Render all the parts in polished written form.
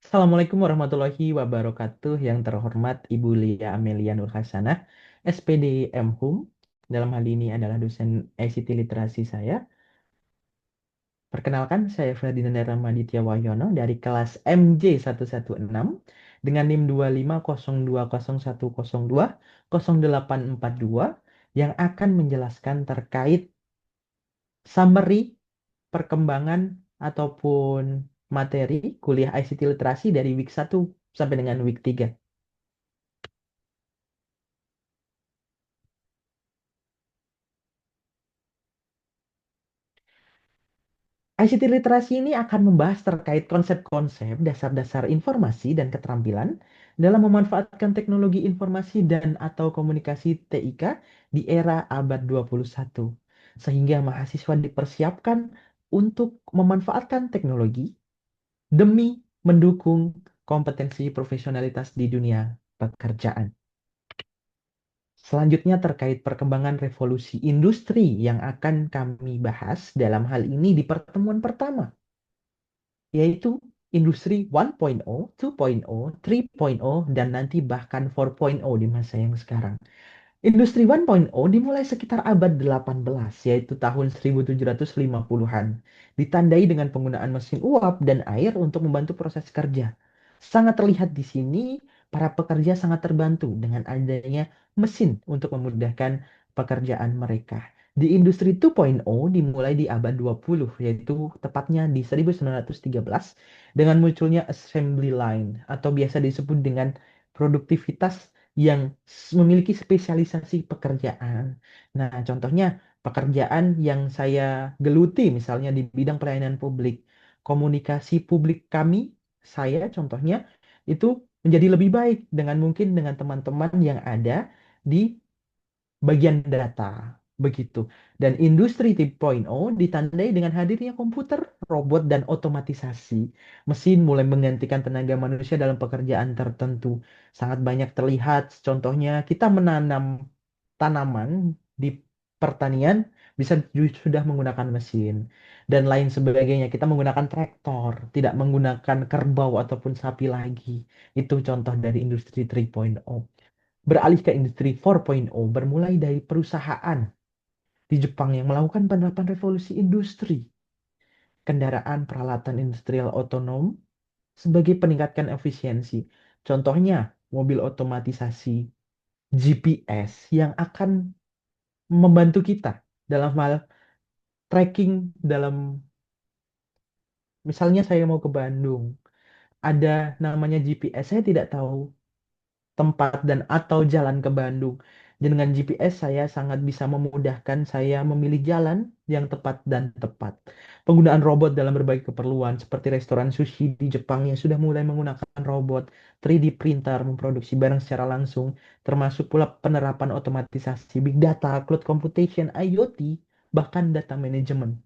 Assalamualaikum warahmatullahi wabarakatuh. Yang terhormat Ibu Lia Amelia Nur Hasanah, SPD MHUM. Dalam hal ini adalah dosen ICT literasi saya. Perkenalkan, saya Ferdinand Ramaditya Wahyono dari kelas MJ116 dengan NIM 2502010200842 yang akan menjelaskan terkait summary perkembangan ataupun materi kuliah ICT literasi dari week 1 sampai dengan week 3. ICT literasi ini akan membahas terkait konsep-konsep, dasar-dasar informasi dan keterampilan dalam memanfaatkan teknologi informasi dan atau komunikasi TIK di era abad 21. Sehingga mahasiswa dipersiapkan untuk memanfaatkan teknologi demi mendukung kompetensi profesionalitas di dunia pekerjaan. Selanjutnya terkait perkembangan revolusi industri yang akan kami bahas dalam hal ini di pertemuan pertama, yaitu industri 1.0, 2.0, 3.0, dan nanti bahkan 4.0 di masa yang sekarang. Industri 1.0 dimulai sekitar abad 18, yaitu tahun 1750-an, ditandai dengan penggunaan mesin uap dan air untuk membantu proses kerja. Sangat terlihat di sini, para pekerja sangat terbantu dengan adanya mesin untuk memudahkan pekerjaan mereka. Di industri 2.0 dimulai di abad 20, yaitu tepatnya di 1913, dengan munculnya assembly line, atau biasa disebut dengan produktivitas yang memiliki spesialisasi pekerjaan. Nah, contohnya pekerjaan yang saya geluti misalnya di bidang pelayanan publik, komunikasi publik kami, saya contohnya itu menjadi lebih baik dengan mungkin dengan teman-teman yang ada di bagian data. Begitu. Dan industri 3.0 ditandai dengan hadirnya komputer, robot, dan otomatisasi. Mesin mulai menggantikan tenaga manusia dalam pekerjaan tertentu. Sangat banyak terlihat, contohnya kita menanam tanaman di pertanian bisa sudah menggunakan mesin. Dan lain sebagainya. Kita menggunakan traktor, tidak menggunakan kerbau ataupun sapi lagi. Itu contoh dari industri 3.0. Beralih ke industri 4.0 bermulai dari perusahaan di Jepang yang melakukan penerapan revolusi industri, kendaraan peralatan industrial otonom sebagai peningkatkan efisiensi. Contohnya, mobil otomatisasi, GPS yang akan membantu kita dalam hal tracking dalam misalnya saya mau ke Bandung, ada namanya GPS, saya tidak tahu tempat dan atau jalan ke Bandung. Dengan GPS saya sangat bisa memudahkan saya memilih jalan yang tepat dan tepat. Penggunaan robot dalam berbagai keperluan seperti restoran sushi di Jepang yang sudah mulai menggunakan robot, 3D printer memproduksi barang secara langsung, termasuk pula penerapan otomatisasi big data, cloud computation, IoT, bahkan data management.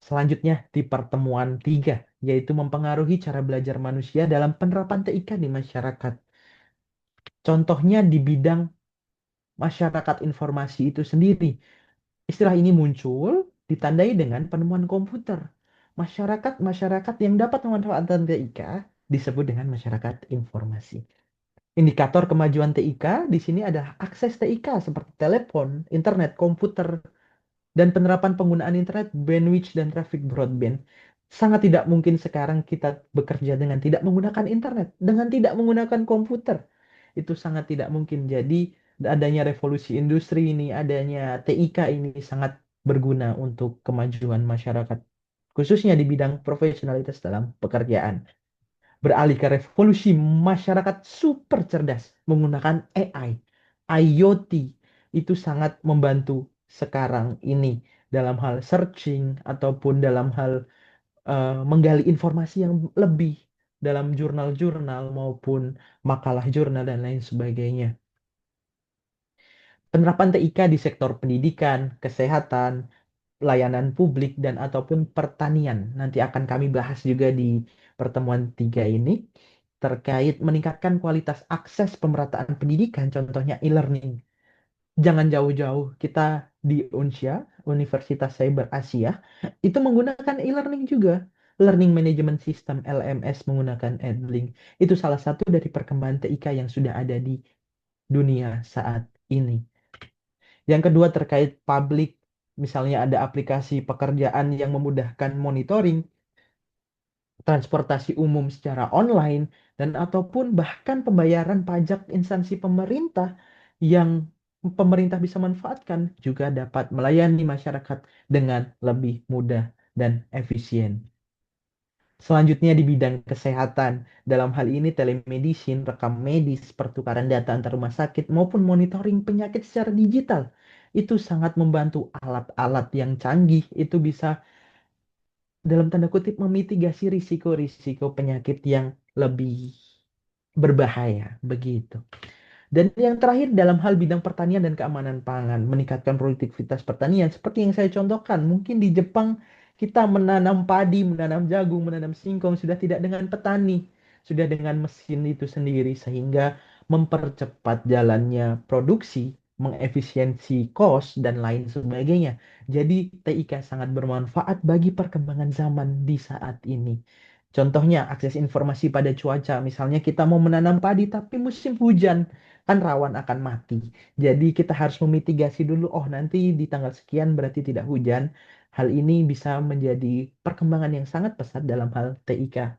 Selanjutnya di pertemuan 3, yaitu mempengaruhi cara belajar manusia dalam penerapan TIK di masyarakat. Contohnya di bidang masyarakat informasi itu sendiri. Istilah ini muncul ditandai dengan penemuan komputer. Masyarakat yang dapat memanfaatkan TIK disebut dengan masyarakat informasi. Indikator kemajuan TIK di sini adalah akses TIK seperti telepon, internet, komputer, dan penerapan penggunaan internet, bandwidth, dan traffic broadband. Sangat tidak mungkin sekarang kita bekerja dengan tidak menggunakan internet, dengan tidak menggunakan komputer. Itu sangat tidak mungkin. Jadi, adanya revolusi industri ini, adanya TIK ini sangat berguna untuk kemajuan masyarakat, khususnya di bidang profesionalitas dalam pekerjaan. Beralih ke revolusi masyarakat super cerdas menggunakan AI, IoT, itu sangat membantu sekarang ini dalam hal searching ataupun dalam hal menggali informasi yang lebih dalam jurnal-jurnal maupun makalah jurnal dan lain sebagainya. Penerapan TIK di sektor pendidikan, kesehatan, layanan publik dan ataupun pertanian. Nanti akan kami bahas juga di pertemuan 3 ini terkait meningkatkan kualitas akses pemerataan pendidikan, contohnya e-learning. Jangan jauh-jauh, kita di UNSYA, Universitas Cyber Asia, itu menggunakan e-learning juga. Learning Management System LMS menggunakan Edlink. Itu salah satu dari perkembangan TIK yang sudah ada di dunia saat ini. Yang kedua terkait publik, misalnya ada aplikasi pekerjaan yang memudahkan monitoring transportasi umum secara online dan ataupun bahkan pembayaran pajak instansi pemerintah yang pemerintah bisa manfaatkan juga dapat melayani masyarakat dengan lebih mudah dan efisien. Selanjutnya di bidang kesehatan, dalam hal ini telemedicine, rekam medis, pertukaran data antar rumah sakit maupun monitoring penyakit secara digital. Itu sangat membantu alat-alat yang canggih itu bisa dalam tanda kutip memitigasi risiko-risiko penyakit yang lebih berbahaya begitu. Dan yang terakhir dalam hal bidang pertanian dan keamanan pangan, meningkatkan produktivitas pertanian seperti yang saya contohkan. Mungkin di Jepang kita menanam padi, menanam jagung, menanam singkong sudah tidak dengan petani, sudah dengan mesin itu sendiri sehingga mempercepat jalannya produksi, mengefisiensi cost dan lain sebagainya. Jadi TIK sangat bermanfaat bagi perkembangan zaman di saat ini. Contohnya akses informasi pada cuaca, misalnya kita mau menanam padi tapi musim hujan kan rawan akan mati. Jadi kita harus memitigasi dulu, oh nanti di tanggal sekian berarti tidak hujan. Hal ini bisa menjadi perkembangan yang sangat pesat dalam hal TIK.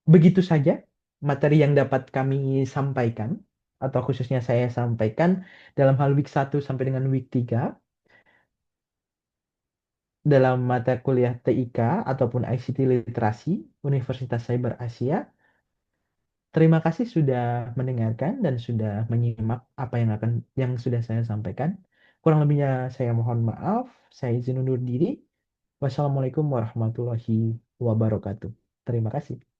Begitu saja materi yang dapat kami sampaikan, atau khususnya saya sampaikan dalam hal week 1 sampai dengan week 3 dalam mata kuliah TIK ataupun ICT Literasi Universitas Cyber Asia. Terima kasih sudah mendengarkan dan sudah menyimak apa yang sudah saya sampaikan. Kurang lebihnya saya mohon maaf. Saya izin undur diri. Wassalamualaikum warahmatullahi wabarakatuh. Terima kasih.